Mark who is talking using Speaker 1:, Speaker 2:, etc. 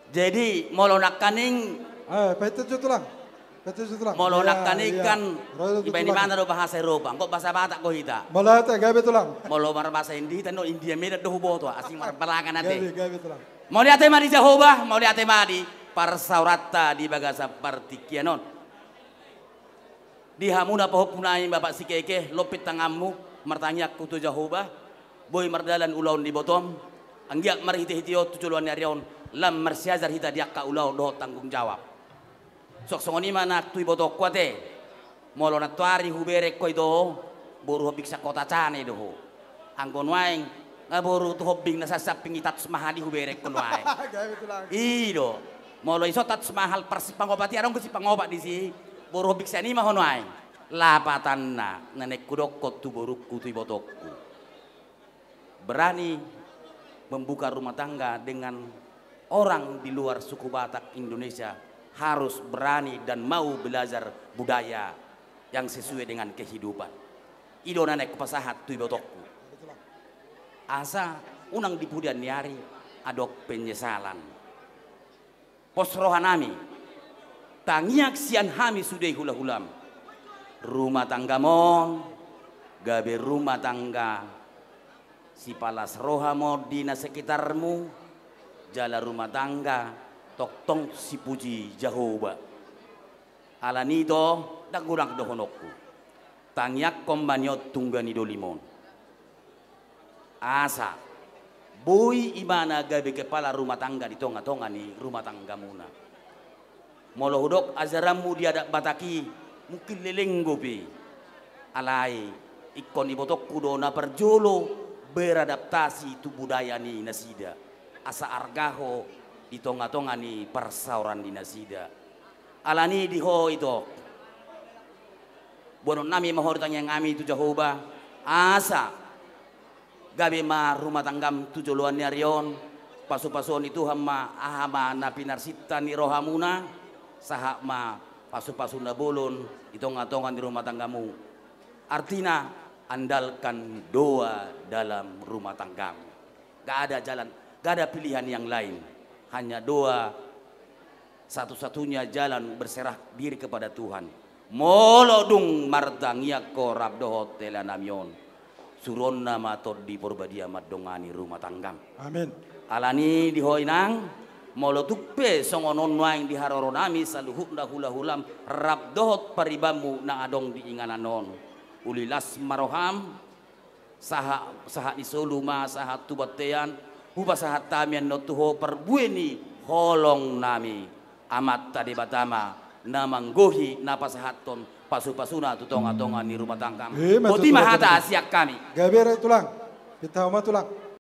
Speaker 1: Jadi molonak kaning
Speaker 2: Petuju tulang.
Speaker 1: molonak kaning kan iba ni mana do bahasa Eropa, kok bahasa Batak ko hita.
Speaker 2: Malate gabe tulang.
Speaker 1: Molo mar bahasa Hindi tan no India meda do hubo to asing mar balangan ate.
Speaker 2: Gabe tulang.
Speaker 1: Mau lihat madi Jehovah, mau lihat madi parsaurata di bagasa partikianon. Di hamuna pahupunai bapak si keke lopit tangamu martanya kutu Jehovah, boy mardalan ulaun di bottom, anggiak marhiti-hitio tujuan nyarion lam marsiazar hita diak ka ulau do tanggung jawab. Sok songoni mana tui botok kuate, molo na tuari hubere koi do, boru hobik sa kota cane do. Anggon waing ngaboru tu hobing nasasaping itat semahali hubere kon waing. Ido, molo iso tat semahal persi pangobati arong si pangobat di si, boru hobik sa ni mahon waing. Lapatan na nanek kudok tu boru kutui botokku. Berani membuka rumah tangga dengan orang di luar suku Batak Indonesia. Harus berani dan mau belajar budaya yang sesuai dengan kehidupan. Ido nanek pasahat tui botokku. Asa unang dipudian niari adok penyesalan. Posrohanami tangiak sian hami sudai hula-hulam. Rumah tangga mon, gabe rumah tangga. Si palas rohamo dina sekitarmu, jala rumah tangga. Toktong si puji Jehovah. Alanito dagurang dohonokku. Tangyak kombanyot tunggani dolimon. Asa boy imana gabe kepala rumah tangga di tonga-tonga ni rumah tangga muna. Molohudok azaramu dia dak bataki mungkin lelenggopi. Alai ikon ibotokku dona perjolo beradaptasi tu budaya ni nasida. Asa argaho di tonga-tonga ni persauran di nasida. Alani di ho itu. Bono nami mahor tanya ngami tu Jehovah. Asa gabe ma rumah tanggam tu joluan ni arion. Pasu-pasuan itu hama ahama napi narsita ni rohamuna. Sahak ma pasu-pasu na bolon di tonga-tonga di rumah tanggamu. Artinya andalkan doa dalam rumah tanggamu. Gak ada jalan, gak ada pilihan yang lain. Hanya doa satu-satunya jalan berserah diri kepada Tuhan. Molodung martangia korab dohot telanamion. Suron nama tod di porbadia madongani rumah tanggam.
Speaker 2: Amin.
Speaker 1: Alani di hoinang molo tupe songonon waing di haroronami saluhuk da hula-hulam rab dohot paribamu na adong di ingananon. Ulilas maroham saha isoluma saha tubatean huba sahat tamian notuho perbueni holong nami amat tadi batama namanggohi napasahaton pasu-pasuna tutonga-tonga ni rumah tangkam. Boti mahata siak kami.
Speaker 2: Gabere tulang. Kita tulang.